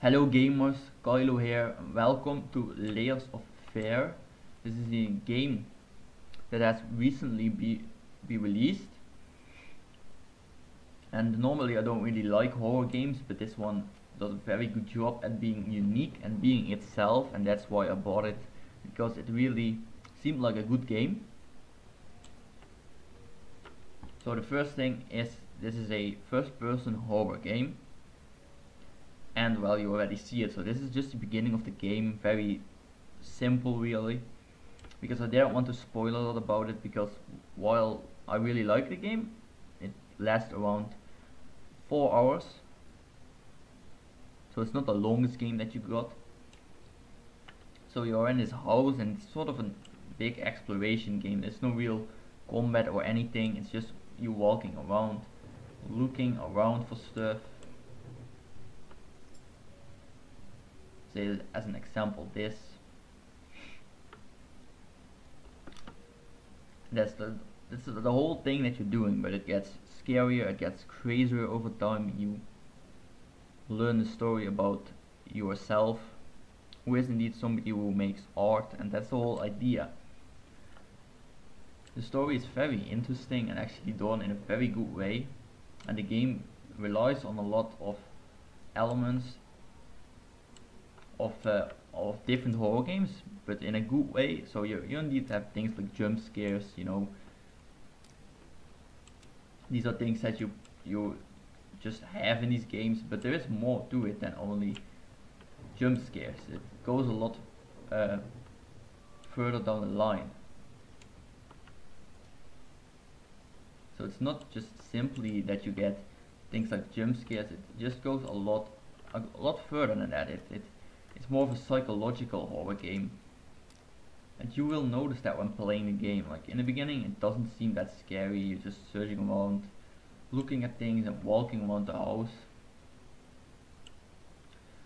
Hello gamers, Kylo here, and welcome to Layers of Fear. This is a game that has recently be released, and normally I don't really like horror games, but this one does a very good job at being unique and being itself, and that's why I bought it, because it really seemed like a good game. So the first thing is, this is a first person horror game, and well, you already see it, so this is just the beginning of the game, very simple really, because I didn't want to spoil a lot about it, because while I really like the game, it lasts around 4 hours, so it's not the longest game that you got. So you're in this house and it's sort of a big exploration game. There's no real combat or anything, it's just you walking around, looking around for stuff. Say as an example this is the whole thing that you're doing, but it gets scarier, it gets crazier over time. You learn the story about yourself, who is indeed somebody who makes art, and that's the whole idea. The story is very interesting and actually done in a very good way, and the game relies on a lot of elements of different horror games, but in a good way. So you indeed have things like jump scares, these are things that you just have in these games, but there is more to it than only jump scares. It goes a lot further down the line. So it's not just simply that you get things like jump scares, it just goes a lot further than that. It's more of a psychological horror game. And you will notice that when playing the game. Like in the beginning it doesn't seem that scary, you're just searching around, looking at things and walking around the house.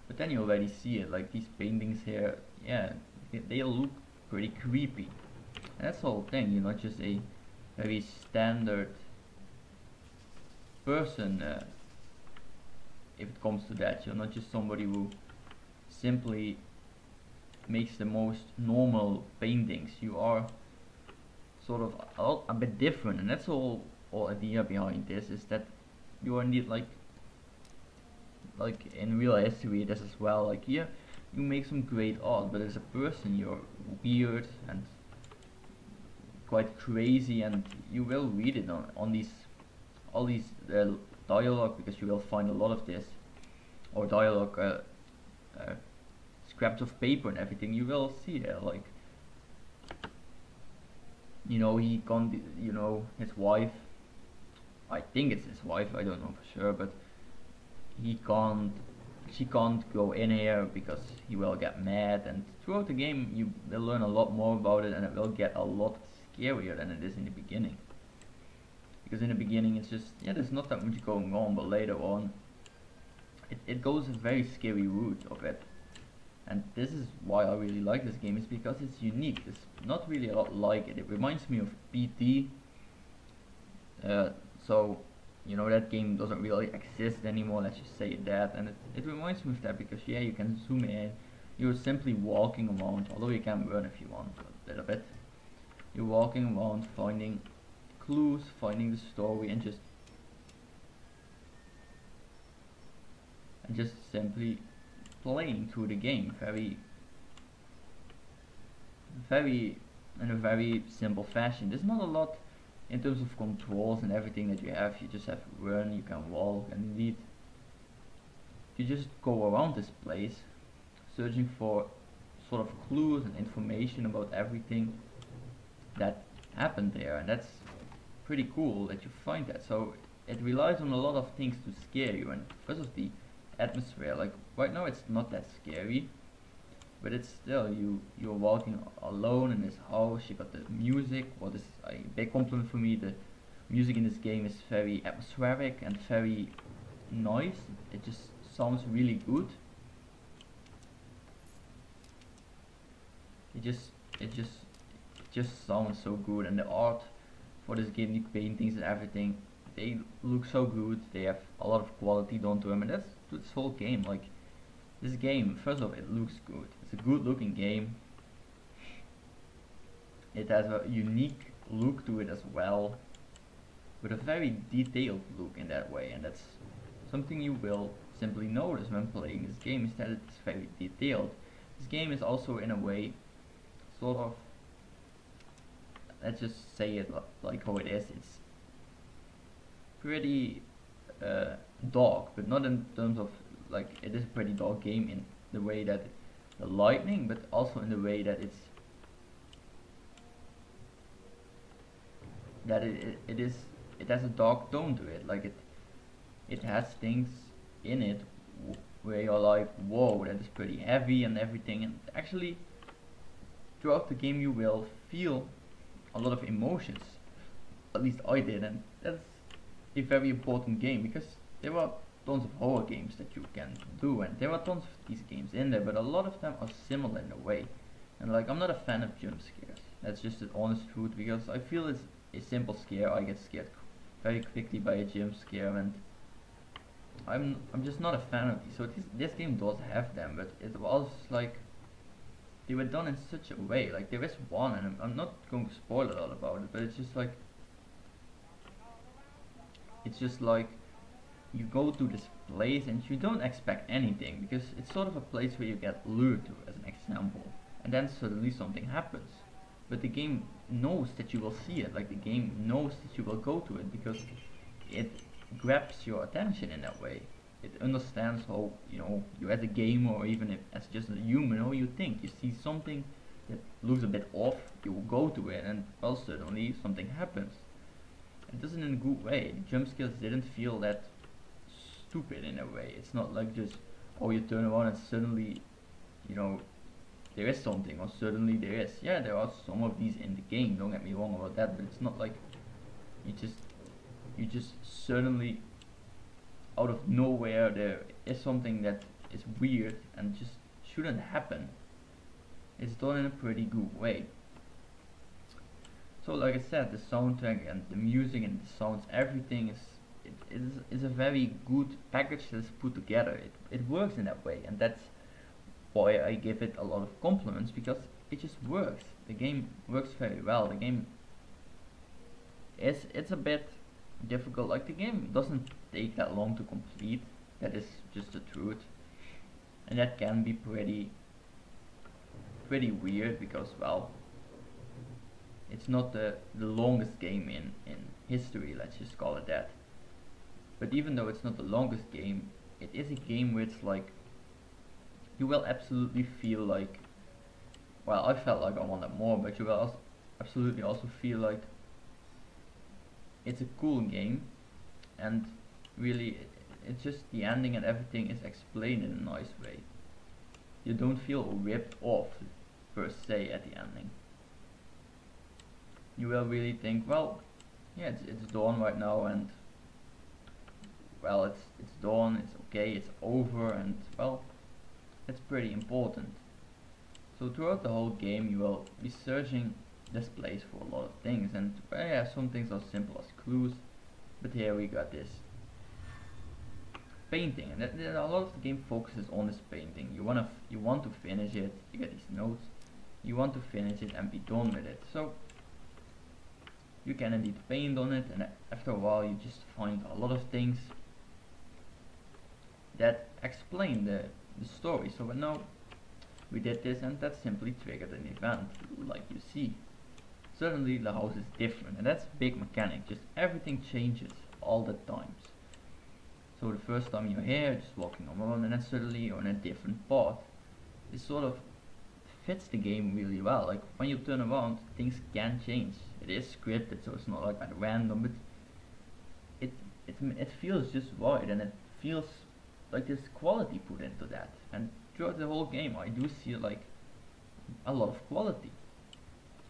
But then you already see it, like these paintings here, yeah, they look pretty creepy. And that's the whole thing, you're not just a very standard person if it comes to that. You're not just somebody who simply makes the most normal paintings. You are sort of a bit different, and that's the whole idea behind this, is that you are indeed like in real history this as well. Like here you make some great art, but as a person you're weird and quite crazy, and you will read it on these all these dialogue, because you will find a lot of this, or dialogue scraps of paper and everything. You will see there, like he can't, his wife, I think it's his wife, I don't know for sure, but she can't go in here because he will get mad. And throughout the game you will learn a lot more about it, and it will get a lot scarier than it is in the beginning, because in the beginning it's just, yeah, there's not that much going on, but later on it goes a very scary route of it. And this is why I really like this game, is because it's unique. There's not really a lot like it. It reminds me of PT. So that game doesn't really exist anymore, let's just say that. And it reminds me of that, because yeah, you can zoom in, you're simply walking around, although you can run if you want a little bit. You're walking around, finding clues, finding the story, and just simply playing through the game in a very simple fashion. There's not a lot in terms of controls and everything that you have. You just have run, you can walk, and indeed you just go around this place searching for sort of clues and information about everything that happened there. And that's pretty cool that you find that. So it relies on a lot of things to scare you, and because of the atmosphere, like right now it's not that scary, but it's still, you're walking alone in this house. You got the music, what is a big compliment for me. The music in this game is very atmospheric and very nice. It just sounds really good. It just sounds so good. And the art for this game, the paintings and everything, they look so good. They have a lot of quality done to them, and that's this whole game. Like This game, first of all, it looks good. It's a good looking game. It has a unique look to it as well, with a very detailed look in that way, and that's something you will simply notice when playing this game, is that it's very detailed. This game is also in a way sort of, let's just say it like how it is, it's pretty dark, but not in terms of like, it is a pretty dark game in the way that the lightning, but also in the way that it's that it has a dark tone to it. Like it has things in it where you're like, whoa, that is pretty heavy and everything. And actually, throughout the game, you will feel a lot of emotions. At least I did, and that's a very important game, because there are tons of horror games that you can do, and there are tons of these games in there, but a lot of them are similar in a way. And like, I'm not a fan of jump scares. That's just the honest truth, because I feel it's a simple scare. I get scared very quickly by a jump scare, and I'm just not a fan of these. So this game does have them, but it was like, they were done in such a way. Like, there is one, and I'm not going to spoil a lot about it, but it's just like you go to this place and you don't expect anything, because it's sort of a place where you get lured to, as an example, and then suddenly something happens. But the game knows that you will see it. Like, the game knows that you will go to it, because it grabs your attention in that way. It understands how, you as a gamer, or even if as just a human, how you think. You see something that looks a bit off, you will go to it, and well, suddenly something happens. It doesn't in a good way. The jump scares didn't feel that stupid in a way. It's not like just, oh, you turn around and suddenly, there is something, or suddenly there is. Yeah, there are some of these in the game, don't get me wrong about that, but it's not like you just suddenly, out of nowhere, there is something that is weird and just shouldn't happen. It's done in a pretty good way. So like I said, the soundtrack and the music and the sounds, everything is a very good package that's put together. It works in that way, and that's why I give it a lot of compliments, because it just works. The game works very well. The game it's a bit difficult. Like, the game doesn't take that long to complete. That is just the truth, and that can be pretty weird, because, well, it's not the longest game in history, let's just call it that. But even though it's not the longest game, it is a game where it's like, you will absolutely feel like, well, I felt like I wanted more, but you will absolutely also feel like it's a cool game, and really, it's just the ending and everything is explained in a nice way. You don't feel ripped off per se at the ending. You will really think, well, yeah, it's dawn right now, and well, it's dawn, it's okay, it's over, and well, that's pretty important. So throughout the whole game, you will be searching this place for a lot of things, and well, yeah, some things are simple as clues, but here we got this painting, and a lot of the game focuses on this painting. You want to finish it. You get these notes. You want to finish it and be done with it. So you can indeed paint on it, and after a while, you just find a lot of things that explain the story. So now we did this, and that simply triggered an event, like you see. Suddenly the house is different, and that's a big mechanic. Just everything changes all the times. So the first time you're here, just walking around, and then suddenly you're in a different part. This sort of fits the game really well. Like, when you turn around, things can change. It is scripted, so it's not like at random, but it feels just right, and it feels like there's quality put into that. And throughout the whole game, I do see like a lot of quality.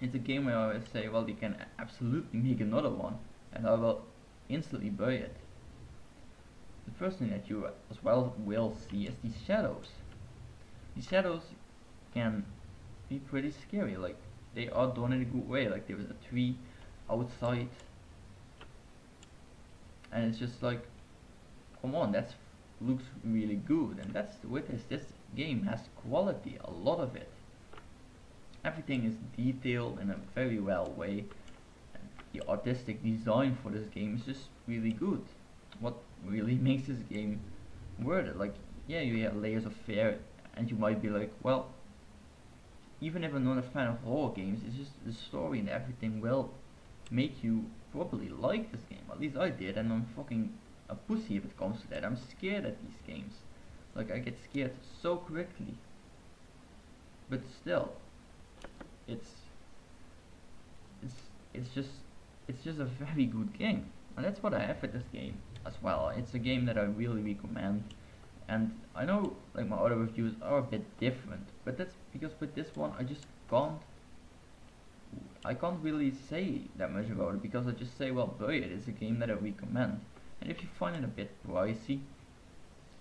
It's a game where I always say, well, you can absolutely make another one, and I will instantly buy it. The first thing that you as well will see is these shadows. These shadows can be pretty scary. Like, they are done in a good way. Like, there is a tree outside, and it's just like, come on, that's looks really good, and that's with this game has quality, a lot of it. Everything is detailed in a very well way, and the artistic design for this game is just really good. What really makes this game worth it? Like, yeah, you have layers of fear, and you might be like, well, even if I'm not a fan of horror games, it's just the story and everything will make you probably like this game. At least I did, and I'm fucking a pussy if it comes to that. I'm scared at these games. Like, I get scared so quickly. But still, it's it's it's just it's just a very good game, and that's what I have with this game as well. It's a game that I really recommend, and I know like my other reviews are a bit different, but that's because with this one I can't really say that much about it, because I just say, well, boy, it is a game that I recommend. And if you find it a bit pricey,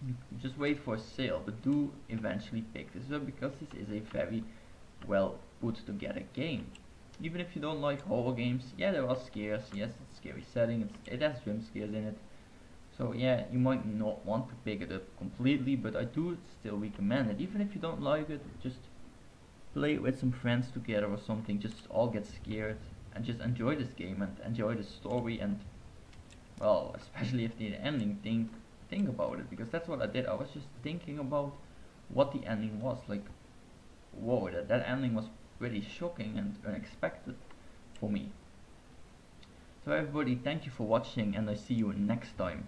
you just wait for a sale, but do eventually pick this up, because this is a very well put together game. Even if you don't like horror games, yeah, there are scares, yes, it's a scary setting, it has jump scares in it. So yeah, you might not want to pick it up completely, but I do still recommend it. Even if you don't like it, just play it with some friends together or something, just all get scared and just enjoy this game and enjoy the story, and well, especially if the ending, think about it, because that's what I did. I was just thinking about what the ending was like. Whoa, that ending was pretty shocking and unexpected for me. So everybody, thank you for watching, and I see you next time.